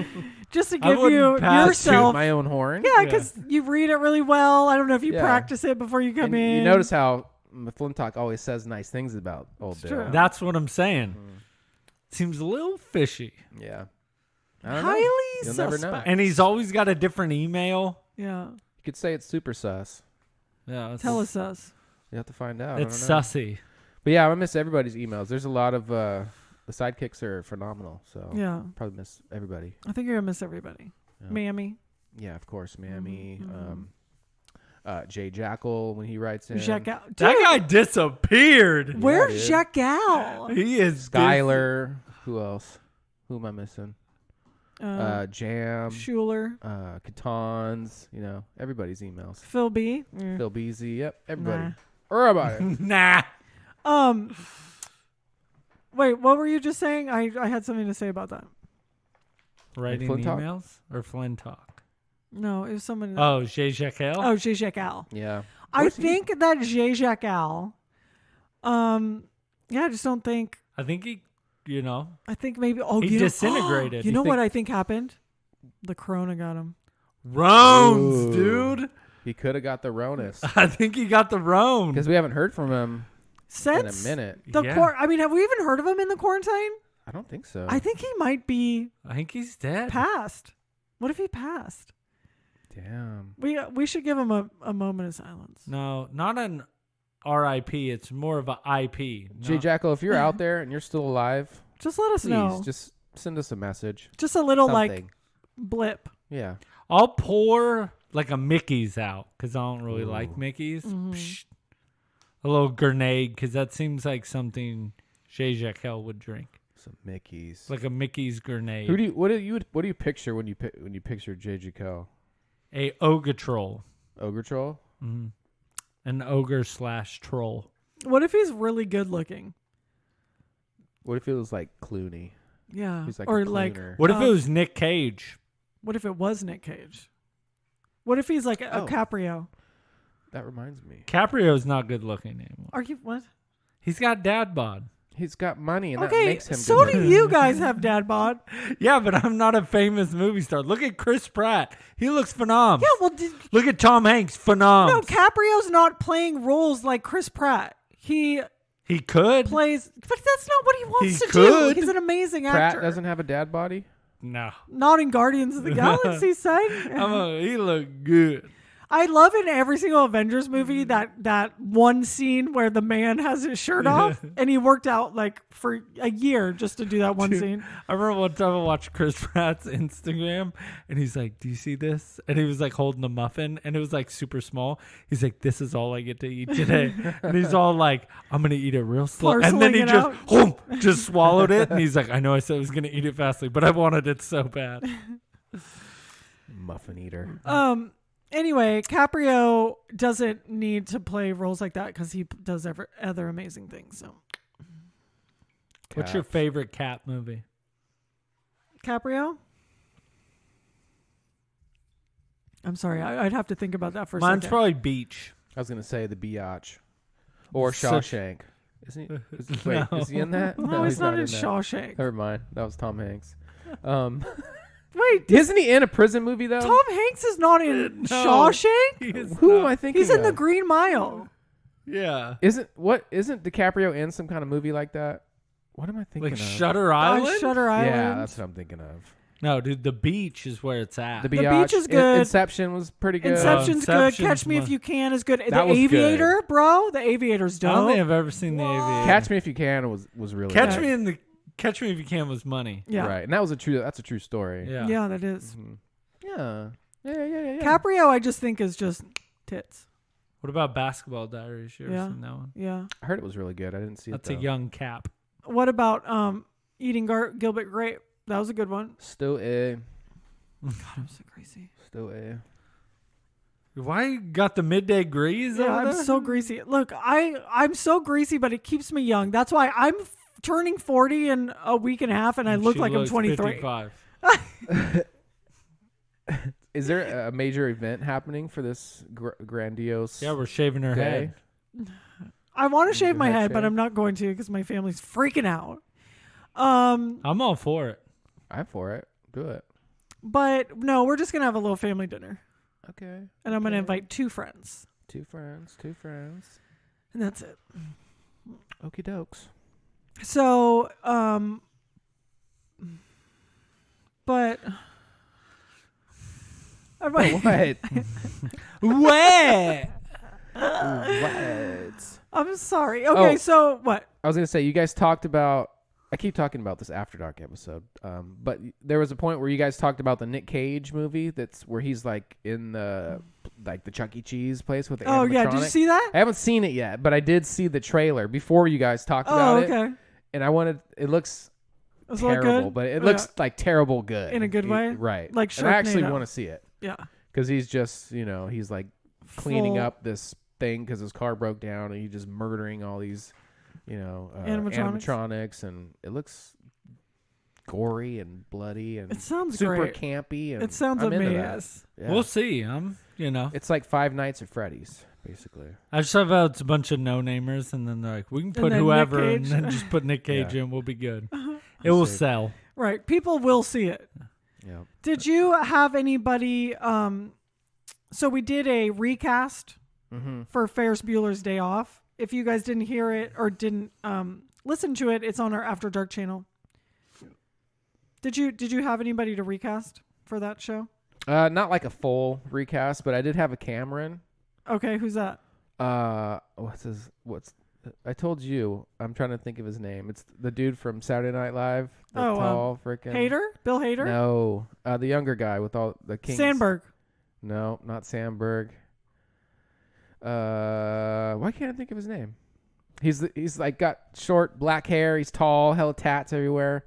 Just to I give wouldn't you pass Toot yourself. my own horn. Yeah, because you read it really well. I don't know if you Yeah. practice it before you come And in. you notice how Flintock always says nice things about old Bill. true. That's what I'm saying. Mm. Seems a little fishy. Yeah. I don't know. Highly You'll never know. suspect. And he's always got a different email. Yeah. You could say it's super sus. Yeah, it's, Tell us. You have to find out. it's I don't know. sussy. But yeah, I miss everybody's emails. There's a lot of the sidekicks are phenomenal. So Yeah. probably miss everybody. I think you're going to miss everybody. Yeah. Mammy. Yeah, of course, Mammy. Mhm, Jay Jackal when he writes in. Jacques Al. That Dude, guy disappeared. where's dude. Jacques Al? He is Skyler. Who else? Who am I missing? Jam. Schuler. Catons. You know, everybody's emails. Phil B. Phil Beasy. Yep, everybody. Nah. Or about it. Nah. Wait, what were you just saying? I had something to say about that. Writing Flintock? emails or Flintock? No, it was someone. Oh, Jay Jacquel? Oh, Jacques Al. Yeah. I think that Zizek Al. Yeah, I just don't think. I think he, I think maybe. Oh, he disintegrated. You know what I think happened? The corona got him. Rones, dude. He could have got the Ronus I think he got the Rone. because we haven't heard from him Since in a minute. I mean, have we even heard of him in the quarantine? I don't think so. I think he might be I think he's dead. passed. What if he passed? Damn. We should give him a moment of silence. No, not an R.I.P. It's more of a IP. J. Jackal, if you're out there and you're still alive, Just let us please know. just send us a message. Just a little like Something. blip. Yeah. I'll pour like a Mickey's out because I don't really like Mickey's. Mm-hmm. Psh, a little grenade because that seems like something Zizek Hell would drink. Some Mickeys. Like a Mickey's grenade. What do you picture when you picture J.J. Cole? A ogre troll. Ogre troll? An ogre / troll. What if he's really good looking? What if it was like Clooney? Yeah. He's like or a like clooner. What if it was Nick Cage? what if it was Nick Cage? What if he's like a Oh. Caprio? That reminds me. Caprio's not good looking anymore. Are you what? He's got dad bod. He's got money and that Okay, makes him so good do looking. you guys have dad bod? Yeah, but I'm not a famous movie star. Look at Chris Pratt. He looks phenomenal. Yeah, well, Look at Tom Hanks. Phenomenal. no, Caprio's not playing roles like Chris Pratt. He He could. plays, but that's not what he wants He to could. do. He's an amazing Pratt actor. doesn't have a dad body? No. Not in Guardians of the Galaxy, son. He look good. I love in every single Avengers movie that one scene where the man has his shirt off, and he worked out like for a year just to do that one scene. I remember one time I watched Chris Pratt's Instagram, and he's like, "Do you see this?" And he was like holding a muffin, and it was like super small. He's like, "This is all I get to eat today," and he's all like, "I'm gonna eat it real slow," and then Parceling he it just swallowed it, and he's like, "I know I said I was gonna eat it fastly, but I wanted it so bad." Muffin eater. Anyway, Caprio doesn't need to play roles like that because he does other amazing things. So What's your favorite cat movie? Caprio? I'm sorry, I'd have to think about that for a Mine's second. probably Beach. I was gonna say the Biatch. Or Such- Shawshank. Isn't he? No. Is he in that? No, he's not in that. Shawshank. Never mind. That was Tom Hanks. Wait, Isn't he in a prison movie though? Tom Hanks is not in Shawshank? Who am I thinking? He's in the of? Green Mile. Yeah. Isn't DiCaprio in some kind of movie like that? What am I thinking Like of? Shutter Island? Shutter Island. Yeah, that's what I'm thinking of. No, dude, The Beach is where it's at. The Beach Biatch. is good. Inception was pretty good. Inception's good. Inception's Catch Me If my- You Can is good. The That was Aviator, bro. The Aviator's I don't dope. think I've ever seen The Aviator. Catch Me If You Can was really Catch good. Me If You Can was money. Yeah. Right, and that's a true story. Yeah. Yeah, that is. Yeah. Yeah. Caprio, I just think is just tits. What about Basketball Diaries? You ever Yeah. seen that one? Yeah. I heard it was really good. I didn't see That's it a though. young Cap. What about eating Gilbert Grape? That was a good one. Still God, I'm so crazy. Why you got the midday grease? Yeah, over I'm there? so greasy. Look, I'm so greasy, but it keeps me young. That's why I'm turning 40 in a week and a half, and I look She like I'm looks 23. 55. Is there a major event happening for this grandiose? Yeah, we're shaving her day? head. I want to shave my head head, but shave? I'm not going to because my family's freaking out. I'm all for it. I'm for it. Do it. But no, we're just gonna have a little family dinner, Okay. and I'm gonna invite 2 friends, Two friends. and that's it. Okie dokes. So, but What? What? What? I'm sorry. Okay, Oh. so what? I was gonna say you guys talked about. I keep talking about this After Dark episode, but there was a point where you guys talked about the Nick Cage movie. That's where he's like in the Chuck E. Cheese place with the Oh yeah, did you animatronic. see that? I haven't seen it yet, but I did see the trailer before you guys talked Oh, about okay. it, and I wanted. It looks Does it look terrible, good? but it Oh, looks yeah. like terrible good In a good way? right? Like and I actually Sharknado. want to see it Yeah. because he's just he's like cleaning Full- up this thing because his car broke down, and he's just murdering all these animatronics, and it looks gory and bloody and It sounds super great. campy. And It sounds I'm into amazing. that. Yeah. We'll see. It's like Five Nights at Freddy's, basically. I just love how it's a bunch of no-namers, and then they're like, we can put then Nick whoever, and Cage. then just put Nick Cage Yeah. in. We'll be good. It will sell. Right. People will see it. Yeah. Did you have anybody? So we did a recast for Ferris Bueller's Day Off. If you guys didn't hear it or didn't listen to it, it's on our After Dark channel. Did you have anybody to recast for that show? Not like a full recast, but I did have a Cameron. Okay, who's that? What's I told you. I'm trying to think of his name. It's the dude from Saturday Night Live. The tall freaking Hader? Bill Hader? No, the younger guy with all the kings. Sandberg. No, not Sandberg. Why can't I think of his name? He's like got short black hair. He's tall, hella tats everywhere.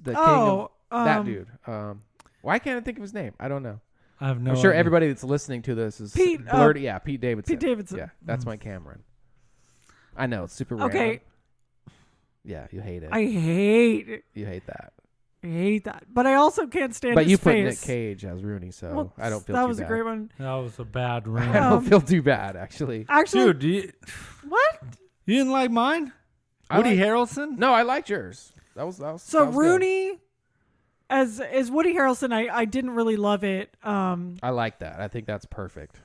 The king of that dude. Why can't I think of his name? I don't know. I have no I'm sure idea. everybody that's listening to this is Pete, blurred. Yeah, Pete Davidson. Pete Davidson. Yeah, that's my Cameron. I know it's super random. Okay. Yeah, you hate it. I hate it. You hate that. I hate that. But I also can't stand But his you put face. Nick Cage as Rooney, so Well, I don't feel that too was bad. a great one. That was a bad ring. I don't feel too bad, actually. Actually, Dude, what? you didn't like mine? I Woody like- Harrelson? No, I liked yours. That was So that was good. Rooney as Woody Harrelson, I didn't really love it. I like that. I think that's perfect.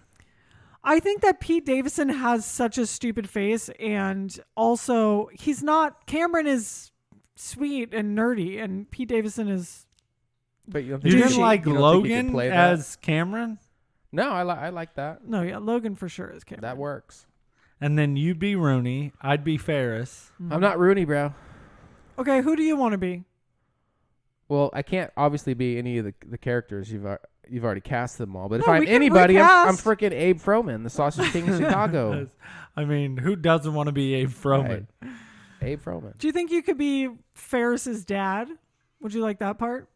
I think that Pete Davidson has such a stupid face, and also he's not. Cameron is sweet and nerdy, and Pete Davidson is. But you don't You think didn't like you don't think you could Logan play that? as Cameron? No, I like that. No, yeah, Logan for sure is Cameron. That works. And then you'd be Rooney. I'd be Ferris. I'm not Rooney, bro. Okay, who do you want to be? Well, I can't obviously be any of the characters you've already cast them all. But if No, I'm we can anybody, I'm recast. freaking Abe Froman, the Sausage King of Chicago. I mean, who doesn't want to be Abe Froman? Right. Abe Froman. Do you think you could be Ferris's dad? Would you like that part?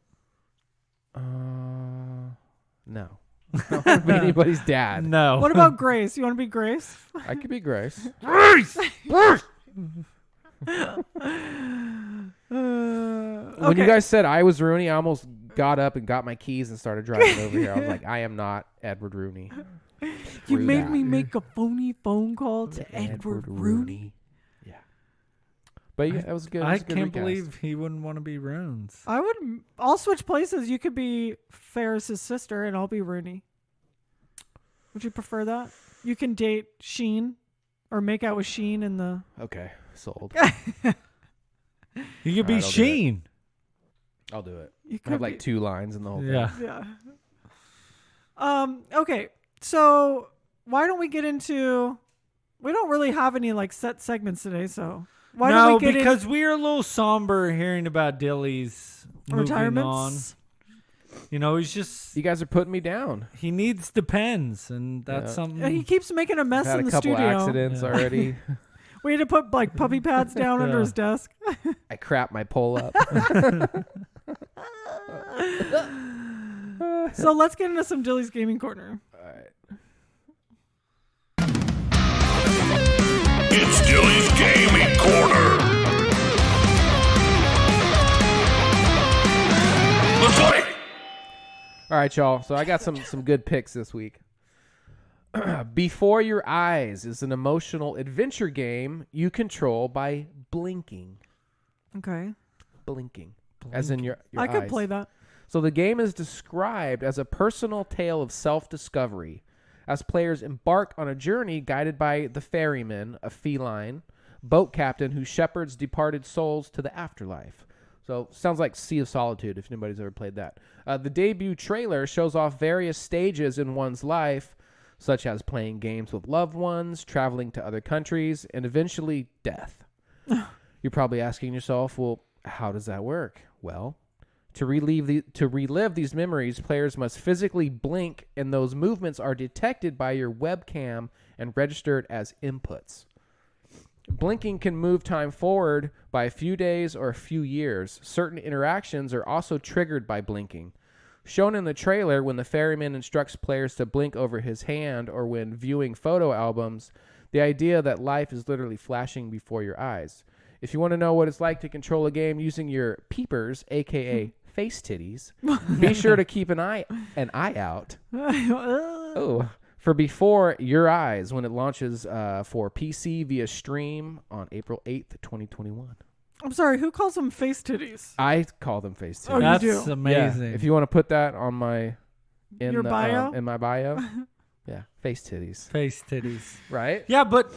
No. I don't want to be anybody's dad. No. What about Grace? You want to be Grace? I could be Grace. When you guys said I was Rooney, I almost got up and got my keys and started driving over here. I was like, I am not Edward Rooney. You Screw made that. me make a phony phone call to Edward Rooney. Yeah. But yeah, that was good. It I was a good can't recast. believe he wouldn't want to be Runes. I'll switch places. You could be Ferris's sister, and I'll be Rooney. Would you prefer that? You can date Sheen, or make out with Sheen in the. Okay, sold. You could be Alright, I'll do it. Sheen. I'll do it. You I could have like be- 2 lines in the whole thing. Yeah. Yeah. Okay. So why don't we get into? We don't really have any like set segments today, so why don't No, we get because we are a little somber hearing about Dilly's in moving on. retirements? You know, he's just You guys are putting me down. he needs the pens, and that's Yeah. something. Yeah, he keeps making a I've mess had in a the couple studio. accidents Yeah. already. We had to put like puppy pads down under Yeah. his desk. I crap my pole up. So let's get into some Dilly's Gaming Corner. It's Dilly's Gaming Corner. Let's play. All right, y'all. So I got some good picks this week. Before Your Eyes is an emotional adventure game you control by blinking. Okay. Blinking. As in your I could eyes. play that. So the game is described as a personal tale of self-discovery as players embark on a journey guided by the ferryman, a feline boat captain who shepherds departed souls to the afterlife. So sounds like Sea of Solitude if anybody's ever played that. The debut trailer shows off various stages in one's life, such as playing games with loved ones, traveling to other countries, and eventually death. You're probably asking yourself, well, how does that work? Well, to relive these memories, players must physically blink, and those movements are detected by your webcam and registered as inputs. Blinking can move time forward by a few days or a few years. Certain interactions are also triggered by blinking. Shown in the trailer, when the ferryman instructs players to blink over his hand or when viewing photo albums, the idea that life is literally flashing before your eyes. If you want to know what it's like to control a game using your peepers, aka face titties, be sure to keep an eye out for Before Your Eyes when it launches for PC via stream on April 8th, 2021. I'm sorry, who calls them face titties? I call them face titties. Oh, you That's do? amazing. Yeah, if you want to put that on my Your bio? in my bio, yeah, face titties, Face titties. right? Yeah, but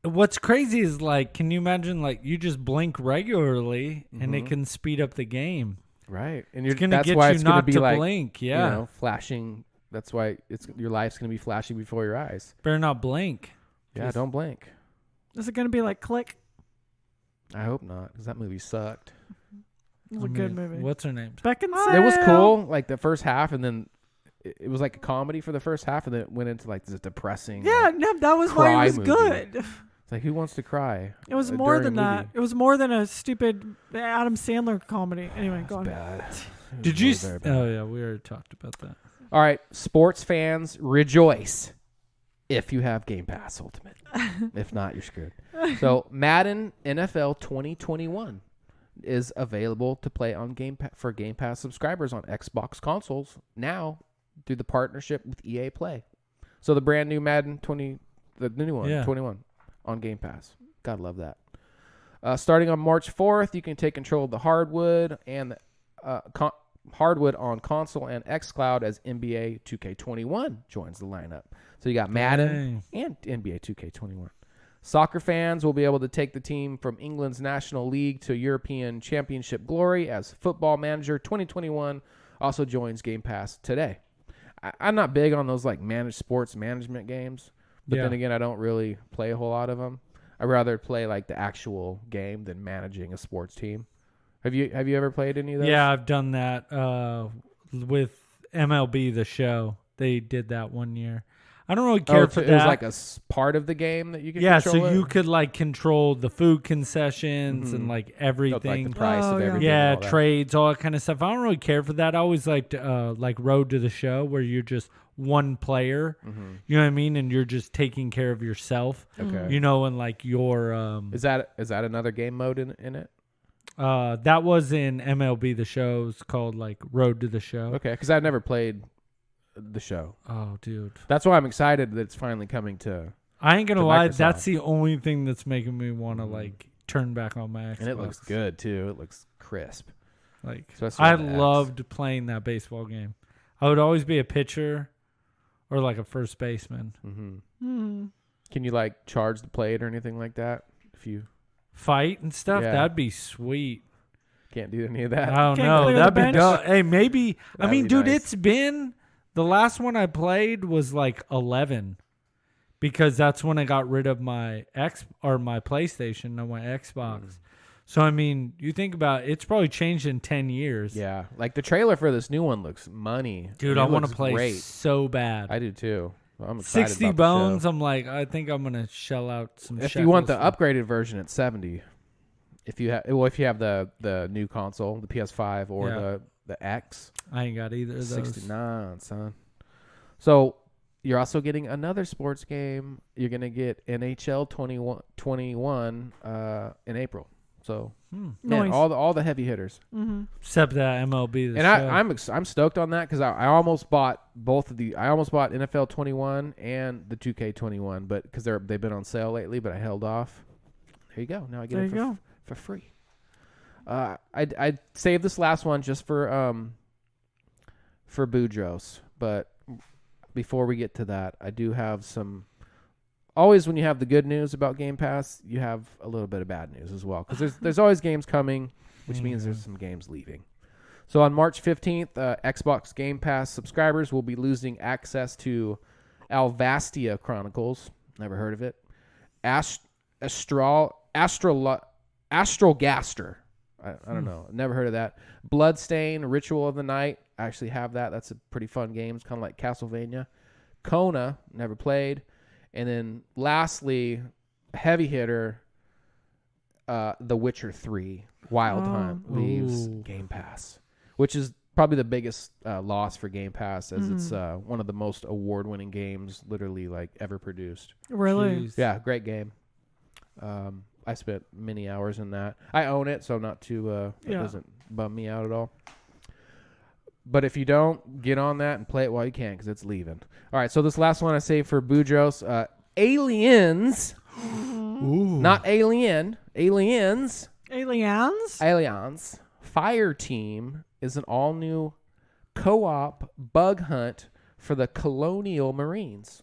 what's crazy is like, can you imagine like you just blink regularly and it can speed up the game? Right, and It's gonna that's get why you it's gonna not be to like blink. Yeah, you know, flashing. That's why your life's gonna be flashing before your eyes. better not blink. Yeah, don't blink. Is it going to be like Click? I hope not, because that movie sucked. It was a good movie. What's her name? Beckinsale. It was cool, like the first half, and then it was like a comedy for the first half, and then it went into like this depressing. Yeah, like, no, that was why it cry was movie. good. It's like, who wants to cry? It was more during a than that. movie? It was more than a stupid Adam Sandler comedy. Anyway, go on. Bad. Did you? Very bad. Oh yeah, we already talked about that. All right, sports fans, rejoice if you have Game Pass Ultimate. If not, you're screwed. So, Madden NFL 2021 is available to play on for Game Pass subscribers on Xbox consoles now through the partnership with EA Play. So, the brand new Madden the new one, Yeah. 21 on Game Pass. God love that. Starting on March 4th, you can take control of the hardwood and hardwood on console and xCloud as NBA 2K21 joins the lineup. So you got Madden and NBA 2K21. Soccer fans will be able to take the team from England's National League to European Championship glory as Football Manager 2021 also joins Game Pass today. I'm not big on those like managed sports management games, but then again, I don't really play a whole lot of them. I'd rather play like the actual game than managing a sports team. Have you ever played any of those? Yeah, I've done that with MLB The Show. They did that one year. I don't really care for that. It was like a part of the game that you could yeah, control so it? you could like control the food concessions and like everything. Like the price Oh, of yeah. everything. Yeah, and all that. trades, all that kind of stuff. I don't really care for that. I always liked like Road to the Show, where you're just one player. You know what I mean? And you're just taking care of yourself. Okay. You know, and like your Is that another game mode in it? that was in MLB The Show. It's called like Road to the Show. Okay, because I've never played the show. Oh, dude. That's why I'm excited that it's finally coming to. I ain't gonna to lie, Microsoft. that's the only thing that's making me want to like turn back on my Xbox. And it looks good too. It looks crisp. Like Especially I on the X. loved playing that baseball game. I would always be a pitcher or like a first baseman. Can you like charge the plate or anything like that? If you Fight and stuff, Yeah. that'd be sweet. can't do any of that. I don't Can't know. clear the That'd be bench? dope. Hey, maybe. I That'd mean, be dude, nice. it's been the last one I played was like 11 because that's when I got rid of my my PlayStation and my Xbox. So I mean, you think about it, it's probably changed in 10 years. Yeah, like the trailer for this new one looks money. Dude, I I mean, it want to looks play Great. so bad. I do too. I'm excited 60 about the bones. show. I'm like, I think I'm gonna shell out some. If you want the shekels. upgraded version, it's 70. If you have the new console, the PS5 or Yeah. the X, I ain't got either of those. 69, son. So you're also getting another sports game. You're gonna get NHL 21 in April. So man, Nice. all the heavy hitters. Except that MLB. The And show. I'm stoked on that because I almost bought both of the. I almost bought NFL 21 and the 2K21, but because they've been on sale lately, but I held off. There you go. Now I get There it you go. for free. I saved this last one just for Boudros, but before we get to that, I do have some. Always when you have the good news about Game Pass, you have a little bit of bad news as well because there's always games coming, which means there's some games leaving. So on March 15th, Xbox Game Pass subscribers will be losing access to Alvastia Chronicles. Never heard of it. Astralgaster. I don't know. Never heard of that. Bloodstain, Ritual of the Night. I actually have that. That's a pretty fun game. It's kind of like Castlevania. Kona, never played. And then lastly, heavy hitter, The Witcher 3, Wild Hunt leaves Ooh. Game Pass, which is probably the biggest loss for Game Pass as it's one of the most award-winning games literally like ever produced. Really? Jeez. Yeah, great game. I spent many hours in that. I own it, so not too. It Yeah. doesn't bum me out at all. But if you don't, get on that and play it while you can, because it's leaving. All right, so this last one I say for Boudros, Aliens, not Alien, Aliens. Aliens? Fire Team is an all-new co-op bug hunt for the Colonial Marines.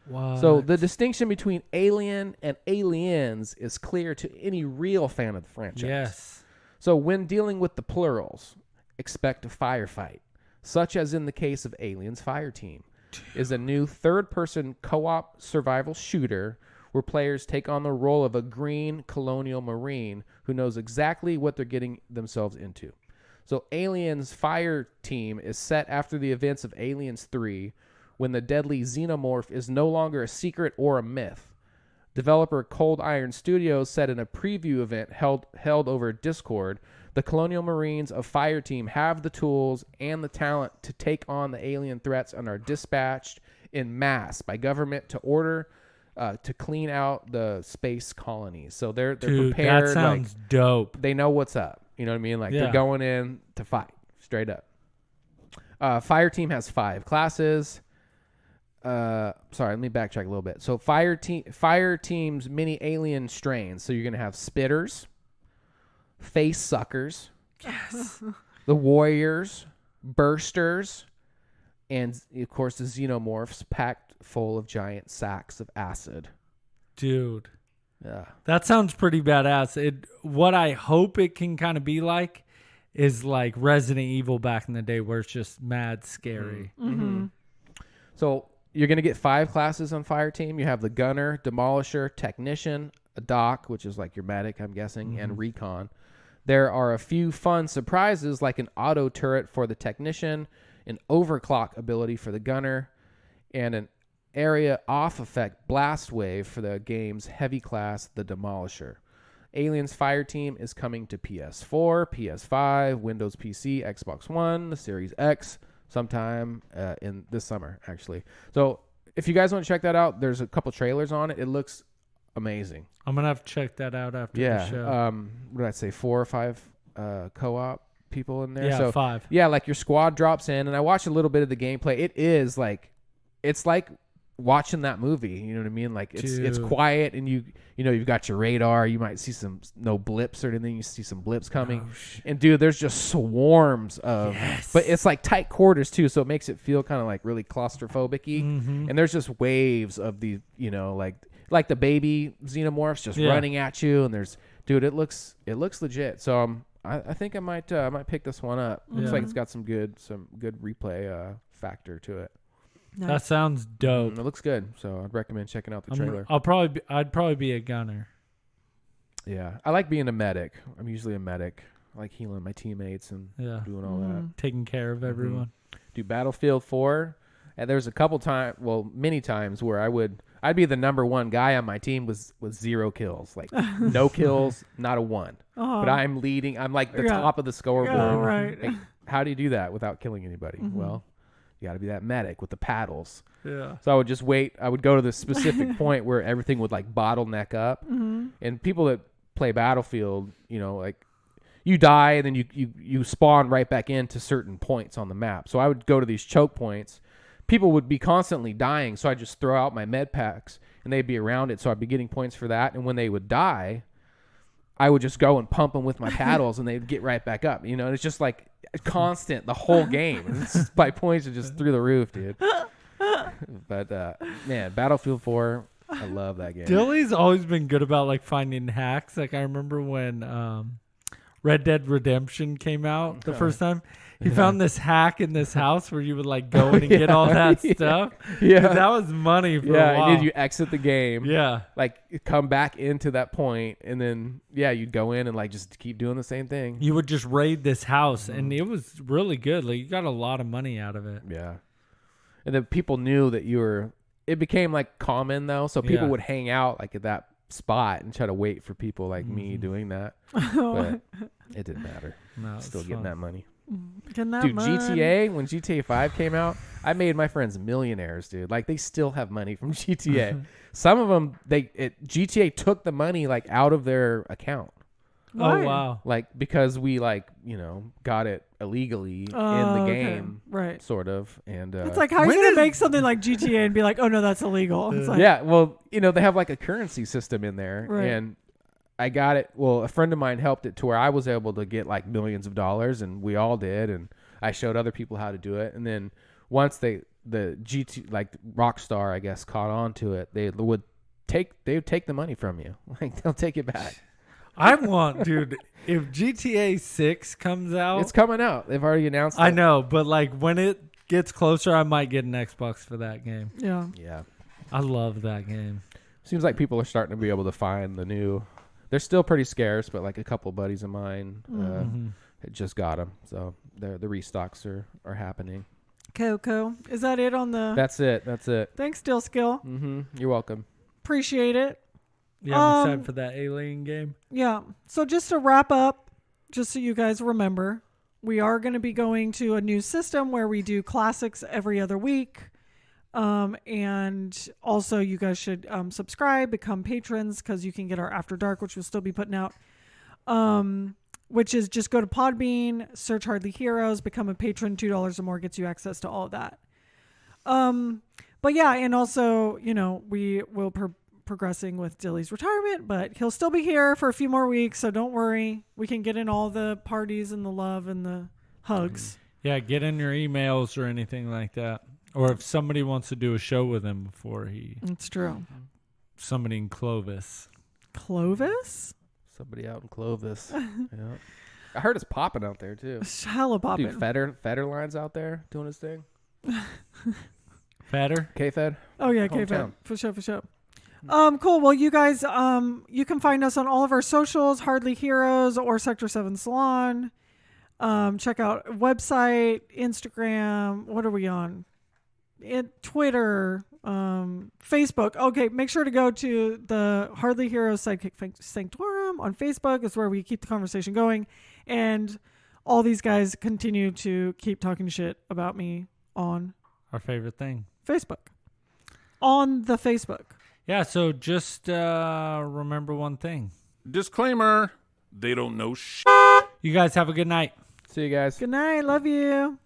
What? So the distinction between Alien and Aliens is clear to any real fan of the franchise. Yes. So when dealing with the plurals, expect a firefight, such as in the case of Aliens Fire Team, is a new third-person co-op survival shooter where players take on the role of a green colonial marine who knows exactly what they're getting themselves into. So Aliens Fire Team is set after the events of Aliens 3, when the deadly xenomorph is no longer a secret or a myth. Developer Cold Iron Studios said in a preview event held over Discord, the Colonial Marines of Fire Team have the tools and the talent to take on the alien threats and are dispatched in mass by government to clean out the space colonies. So they're Dude, prepared. that sounds dope. They know what's up. You know what I mean? Like Yeah. they're going in to fight straight up. Fire Team has 5 classes. Sorry, let me backtrack a little bit. So Fire Team's many alien strains. So you're gonna have spitters, face suckers, the warriors, bursters, and of course the xenomorphs packed full of giant sacks of acid. Dude. Yeah. That sounds pretty badass. What I hope it can kind of be like is like Resident Evil back in the day, where it's just mad scary. Mm-hmm. So you're going to get 5 classes on Fire Team. You have the Gunner, Demolisher, Technician, a Doc, which is like your medic, I'm guessing, and Recon. There are a few fun surprises, like an auto turret for the Technician, an overclock ability for the Gunner, and an area off effect blast wave for the game's heavy class, the Demolisher. Aliens Fire Team is coming to PS4, PS5, Windows PC, Xbox One, the Series X, sometime in this summer, actually. So if you guys want to check that out, there's a couple trailers on it. It looks amazing. I'm going to have to check that out after the show. What did I say? 4 or 5 co-op people in there. Yeah, so 5. Yeah, like your squad drops in, and I watched a little bit of the gameplay. It is like, it's like watching that movie. You know what I mean? Like it's quiet, and you've got your radar. You might see no blips or anything. You see some blips coming, and dude, there's just swarms of. Yes. But it's like tight quarters too, so it makes it feel kind of like really claustrophobic-y. And there's just waves of the like the baby xenomorphs just running at you, and it looks legit. So I think I might pick this one up. Looks like it's got some good replay factor to it. Nice. That sounds dope. It looks good, so I'd recommend checking out the trailer. I'd probably be a gunner. Yeah, I like being a medic. I'm usually a medic. I like healing my teammates and doing all that. Taking care of everyone. Do Battlefield 4, and there's a couple times, many times where I'd be the number 1 guy on my team with 0 kills, like no kills, not a 1. But I'm leading. I'm like the top of the scoreboard. Yeah, right. Like, how do you do that without killing anybody? Well, you got to be that medic with the paddles. Yeah. So I would just wait. I would go to the specific point where everything would like bottleneck up. And people that play Battlefield, like you die and then you spawn right back into certain points on the map. So I would go to these choke points. People would be constantly dying, so I just throw out my med packs and they'd be around it. So I'd be getting points for that. And when they would die, I would just go and pump them with my paddles and they'd get right back up. And it's just like constant the whole game. My points are just through the roof, dude. But man, Battlefield 4, I love that game. Dilly's always been good about like finding hacks. Like I remember when Red Dead Redemption came out the first time. He found this hack in this house where you would like go in and get all that stuff. Yeah. That was money for a while. And then you exit the game. Yeah. Like come back into that point, and then you'd go in and like just keep doing the same thing. You would just raid this house, and it was really good. Like you got a lot of money out of it. Yeah. And then people knew that it became like common though, so people would hang out like at that spot and try to wait for people like me doing that. But it didn't matter. No, it's Still getting fun. that money. Getting that Dude, money. GTA, when GTA 5 came out, I made my friends millionaires, dude. Like, they still have money from GTA. Some of them, GTA took the money, like, out of their account. Why? Oh wow. Like because we got it illegally in the okay. game, Right. sort of. And It's like, how are you When going to is- make something like GTA and be like, oh, no, that's illegal? It's like, yeah, well, they have like a currency system in there, Right. and I got it. Well, a friend of mine helped it to where I was able to get like millions of dollars, and we all did, and I showed other people how to do it. And then once the GT like Rockstar, I guess, caught on to it, they would take the money from you. Like they'll take it back. I want, dude. If GTA 6 comes out, It's coming out. They've already announced it. I know, but like when it gets closer, I might get an Xbox for that game. yeah. Yeah. I love that game. Seems like people are starting to be able to find the new. They're still pretty scarce, but like a couple buddies of mine had just got them, so the restocks are happening. Coco. Is that it on the... That's it. Thanks, Still Skill. You're welcome. Appreciate it. Yeah, I'm excited for that Alien game. Yeah. So just to wrap up, just so you guys remember, we are going to be going to a new system where we do classics every other week. And also you guys should subscribe, become patrons, because you can get our After Dark, which we'll still be putting out. Which is just go to Podbean, search Hardly Heroes, become a patron. $2 or more gets you access to all of that. But yeah, and also, we will progressing with Dilly's retirement, but he'll still be here for a few more weeks, so don't worry. We can get in all the parties and the love and the hugs. Yeah, get in your emails or anything like that. Or if somebody wants to do a show with him before It's true. somebody in Clovis. Clovis? Somebody out in Clovis. Yeah. I heard it's popping out there too. It's hella popping. Dude, Federline's out there doing his thing. Fatter? K-Fed. Oh yeah, okay, Hometown. for sure. Cool. Well, you guys, you can find us on all of our socials, Hardly Heroes or Sector 7 Salon. Check out website, Instagram. What are we on? Twitter, Facebook. Okay, make sure to go to the Hardly Heroes Sidekick Sanctorum on Facebook. It's where we keep the conversation going. And all these guys continue to keep talking shit about me on Our favorite thing. Facebook. On the Facebook. Yeah, so just remember one thing. Disclaimer, they don't know shit. You guys have a good night. See you guys. Good night. Love you.